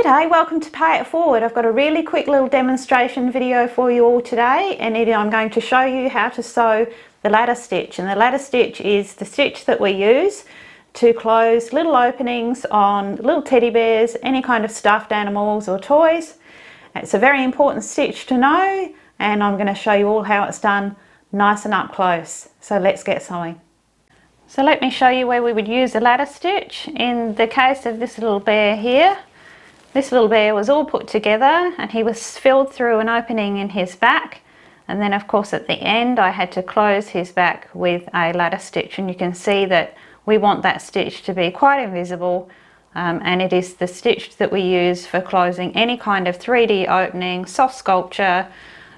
G'day, welcome to Pay It Forward. I've got a really quick little demonstration video for you all today, and I'm going to show you how to sew the ladder stitch. And the ladder stitch is the stitch that we use to close little openings on little teddy bears, any kind of stuffed animals or toys. It's a very important stitch to know, and I'm going to show you all how it's done nice and up close. So let's get sewing. So let me show you where we would use a ladder stitch. In the case of this little bear here, this little bear was all put together and he was filled through an opening in his back, and then of course at the end I had to close his back with a ladder stitch, and you can see that we want that stitch to be quite invisible, and it is the stitch that we use for closing any kind of 3D opening, soft sculpture,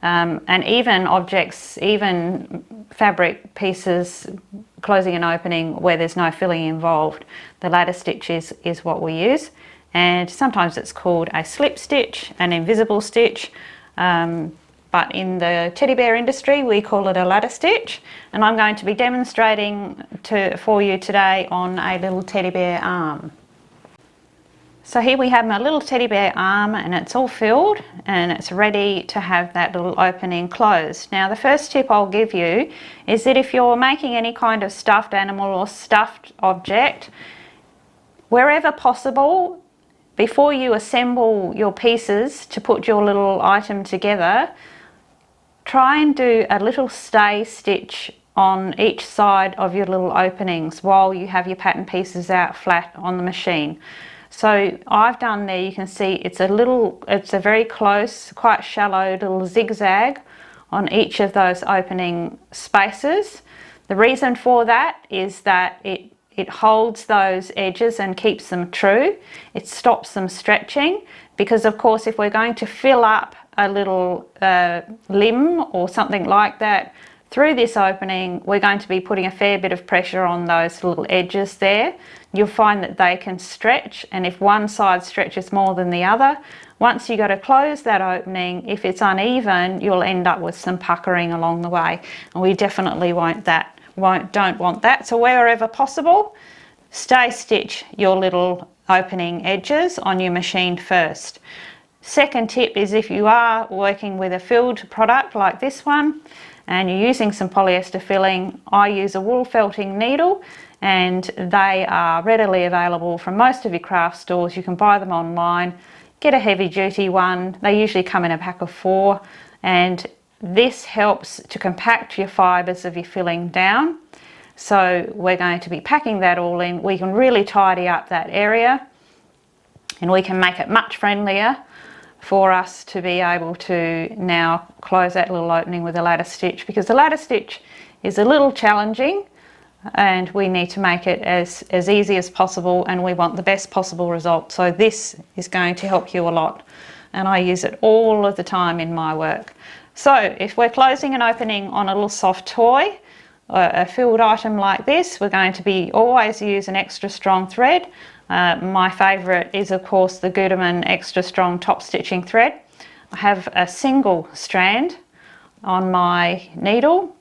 and even objects, even fabric pieces, closing an opening where there's no filling involved. The ladder stitch is what we use. And sometimes it's called a slip stitch, an invisible stitch, but in the teddy bear industry we call it a ladder stitch, and I'm going to be demonstrating for you today on a little teddy bear arm. So here we have my little teddy bear arm, and it's all filled and it's ready to have that little opening closed. Now the first tip I'll give you is that if you're making any kind of stuffed animal or stuffed object, wherever possible, before you assemble your pieces to put your little item together, try and do a little stay stitch on each side of your little openings while you have your pattern pieces out flat on the machine. So I've done there, you can see it's a very close, quite shallow little zigzag on each of those opening spaces. The reason for that is that it holds those edges and keeps them true. It stops them stretching, because of course if we're going to fill up a little limb or something like that through this opening, we're going to be putting a fair bit of pressure on those little edges there. You'll find that they can stretch, and if one side stretches more than the other, once you go to close that opening, if it's uneven, you'll end up with some puckering along the way, and we definitely don't want that. So wherever possible, stay stitch your little opening edges on your machine first. Second tip is, if you are working with a filled product like this one and you're using some polyester filling, I use a wool felting needle, and they are readily available from most of your craft stores. You can buy them online, get a heavy duty one. They usually come in a pack of 4, and this helps to compact your fibres of your filling down. So we're going to be packing that all in. We can really tidy up that area, and we can make it much friendlier for us to be able to now close that little opening with a ladder stitch, because the ladder stitch is a little challenging and we need to make it as easy as possible, and we want the best possible result. So this is going to help you a lot, and I use it all of the time in my work. So if we're closing an opening on a little soft toy, a filled item like this, we're going to be always use an extra strong thread. My favourite is of course the Gutermann extra strong top stitching thread. I have a single strand on my needle.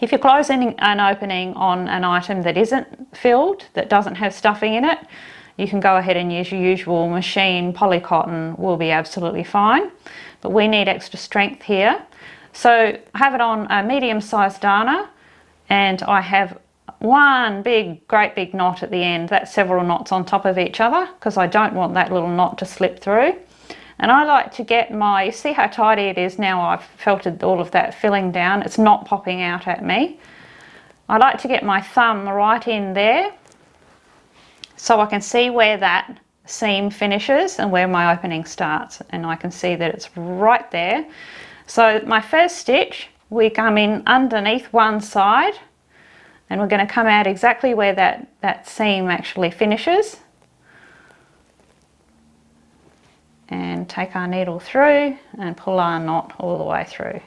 If you're closing an opening on an item that isn't filled, that doesn't have stuffing in it, you can go ahead and use your usual machine polycotton, will be absolutely fine. But we need extra strength here. So I have it on a medium-sized darner, and I have one great big knot at the end. That's several knots on top of each other, because I don't want that little knot to slip through. And I like to get you see how tidy it is now. I've felted all of that filling down. It's not popping out at me. I like to get my thumb right in there so I can see where that seam finishes and where my opening starts, and I can see that it's right there. So my first stitch, we come in underneath one side, and we're going to come out exactly where that seam actually finishes, and take our needle through and pull our knot all the way through.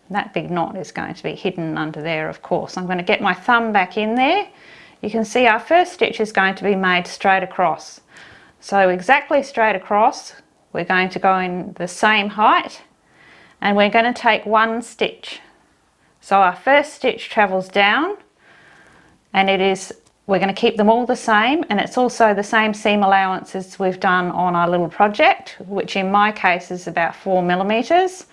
That big knot is going to be hidden under there, of course. I'm going to get my thumb back in there. You can see our first stitch is going to be made straight across. So exactly straight across, we're going to go in the same height, and we're going to take one stitch. So our first stitch travels down, and we're going to keep them all the same, and it's also the same seam allowance as we've done on our little project, which in my case is about 4mm.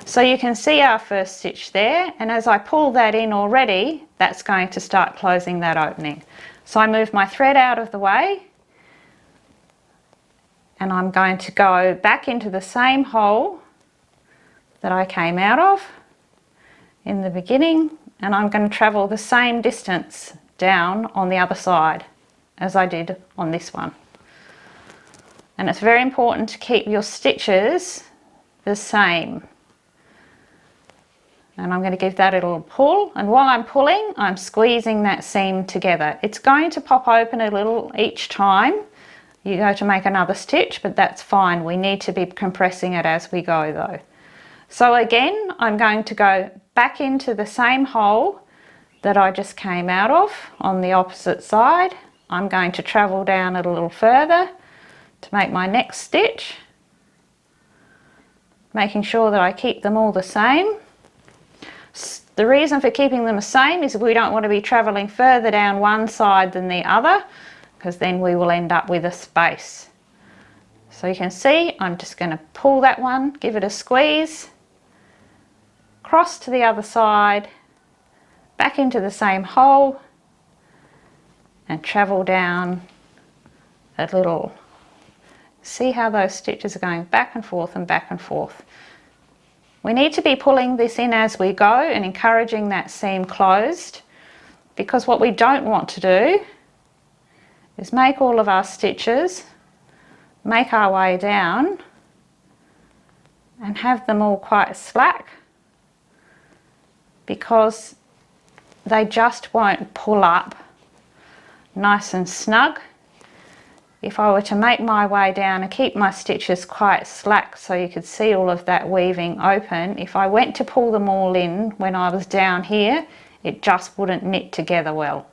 So you can see our first stitch there, and as I pull that in already, that's going to start closing that opening. So I move my thread out of the way, and I'm going to go back into the same hole that I came out of in the beginning, and I'm going to travel the same distance down on the other side as I did on this one. And it's very important to keep your stitches the same. And I'm going to give that a little pull, and while I'm pulling, I'm squeezing that seam together. It's going to pop open a little each time you go to make another stitch, but that's fine. We need to be compressing it as we go though. So again, I'm going to go back into the same hole that I just came out of on the opposite side. I'm going to travel down it a little further to make my next stitch, making sure that I keep them all the same. The reason for keeping them the same is we don't want to be travelling further down one side than the other, because then we will end up with a space. So you can see I'm just going to pull that one, give it a squeeze, cross to the other side, back into the same hole, and travel down a little. See how those stitches are going back and forth and back and forth. We need to be pulling this in as we go and encouraging that seam closed, because what we don't want to do is make all of our stitches, make our way down and have them all quite slack, because they just won't pull up nice and snug. If I were to make my way down and keep my stitches quite slack so you could see all of that weaving open, if I went to pull them all in when I was down here, it just wouldn't knit together well.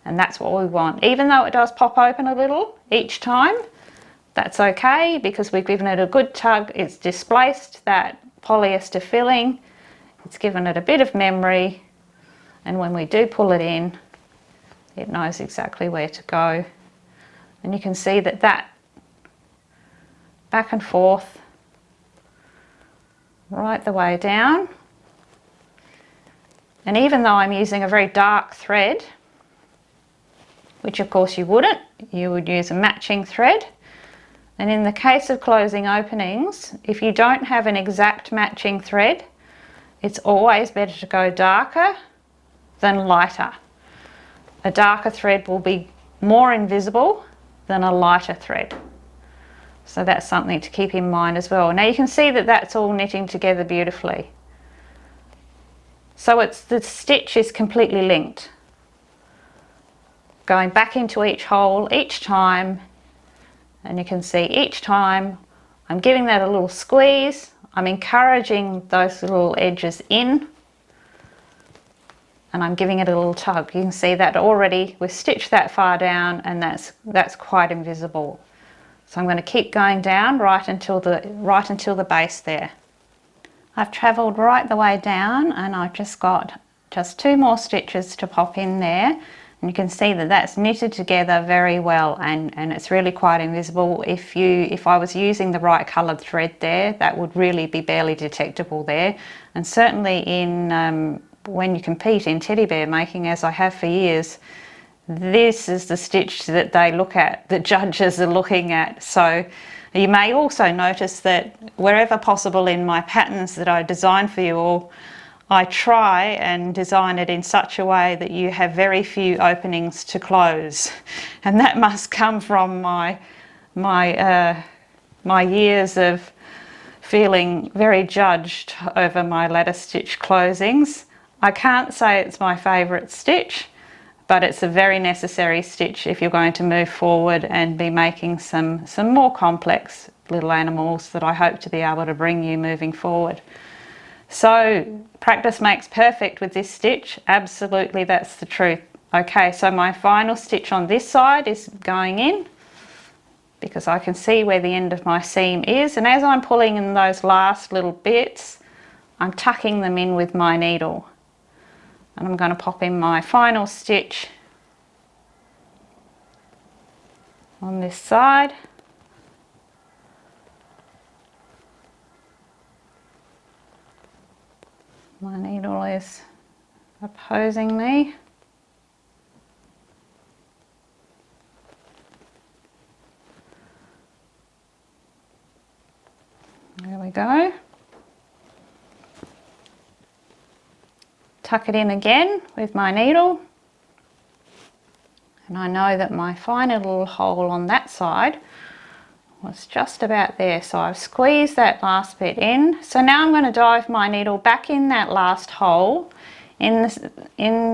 And that's what we want. Even though it does pop open a little each time, that's okay, because we've given it a good tug. It's displaced that polyester filling, it's given it a bit of memory, and when we do pull it in, it knows exactly where to go. And you can see that back and forth right the way down. And even though I'm using a very dark thread, which of course you wouldn't, you would use a matching thread. And in the case of closing openings, if you don't have an exact matching thread, it's always better to go darker than lighter. A darker thread will be more invisible than a lighter thread. So that's something to keep in mind as well. Now you can see that that's all knitting together beautifully. So the stitch is completely linked. Going back into each hole each time, and you can see each time I'm giving that a little squeeze. I'm encouraging those little edges in, and I'm giving it a little tug. You can see that already we've stitched that far down, and that's quite invisible. So I'm going to keep going down right until the base there. I've travelled right the way down, and I've just got two more stitches to pop in there. And you can see that that's knitted together very well, and it's really quite invisible. If I was using the right coloured thread there, that would really be barely detectable there. And certainly when you compete in teddy bear making, as I have for years, this is the stitch that they look at, the judges are looking at. So you may also notice that wherever possible in my patterns that I design for you all, I try and design it in such a way that you have very few openings to close, and that must come from my years of feeling very judged over my ladder stitch closings. I can't say it's my favourite stitch, but it's a very necessary stitch if you're going to move forward and be making some more complex little animals that I hope to be able to bring you moving forward. So practice makes perfect with this stitch. Absolutely, that's the truth. Okay, so my final stitch on this side is going in, because I can see where the end of my seam is, and as I'm pulling in those last little bits, I'm tucking them in with my needle, and I'm going to pop in my final stitch on this side. My needle is opposing me. There we go. Tuck it in again with my needle. And I know that my final little hole on that side was just about there, so I've squeezed that last bit in. So now I'm going to dive my needle back in that last hole. In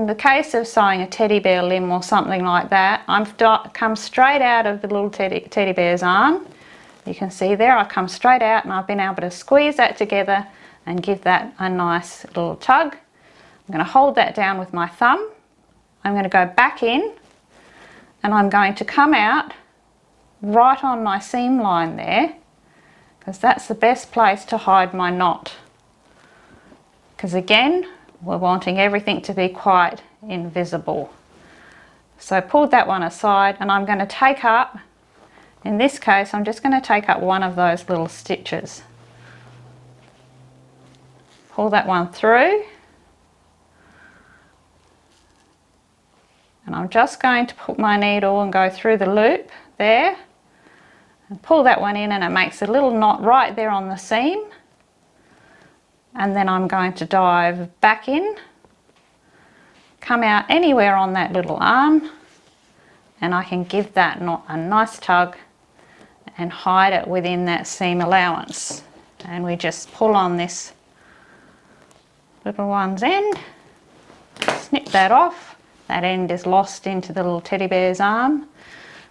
the case of sewing a teddy bear limb or something like that, I've come straight out of the little teddy bear's arm. You can see there I come straight out, and I've been able to squeeze that together and give that a nice little tug. I'm going to hold that down with my thumb. I'm going to go back in, and I'm going to come out right on my seam line there, because that's the best place to hide my knot. Because again, we're wanting everything to be quite invisible. So I pulled that one aside, and I'm going to take up, in this case, I'm just going to take up one of those little stitches. Pull that one through. And I'm just going to put my needle and go through the loop there and pull that one in, and it makes a little knot right there on the seam. And then I'm going to dive back in, come out anywhere on that little arm, and I can give that knot a nice tug and hide it within that seam allowance. And we just pull on this little one's end, snip that off. That end is lost into the little teddy bear's arm.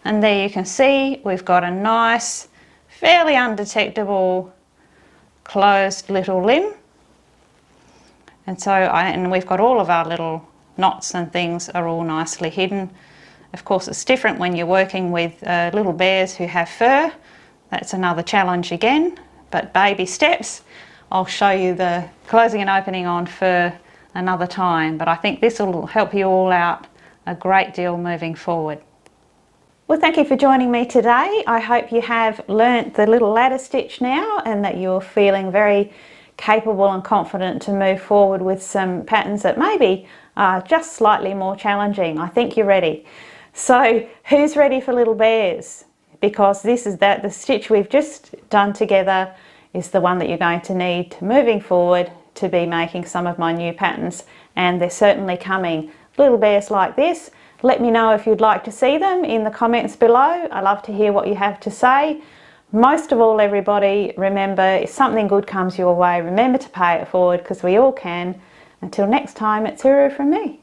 And there you can see we've got a nice, fairly undetectable, closed little limb. And we've got all of our little knots and things are all nicely hidden. Of course, it's different when you're working with little bears who have fur. That's another challenge again, but baby steps. I'll show you the closing and opening on fur another time, but I think this will help you all out a great deal moving forward. Well, thank you for joining me today. I hope you have learnt the little ladder stitch now, and that you're feeling very capable and confident to move forward with some patterns that maybe are just slightly more challenging. I think you're ready. So who's ready for little bears? Because the stitch we've just done together is the one that you're going to need moving forward to be making some of my new patterns, and they're certainly coming. Little bears like this. Let me know if you'd like to see them in the comments below. I love to hear what you have to say. Most of all, everybody, remember, if something good comes your way, remember to pay it forward, because we all can. Until next time, it's Uru from me.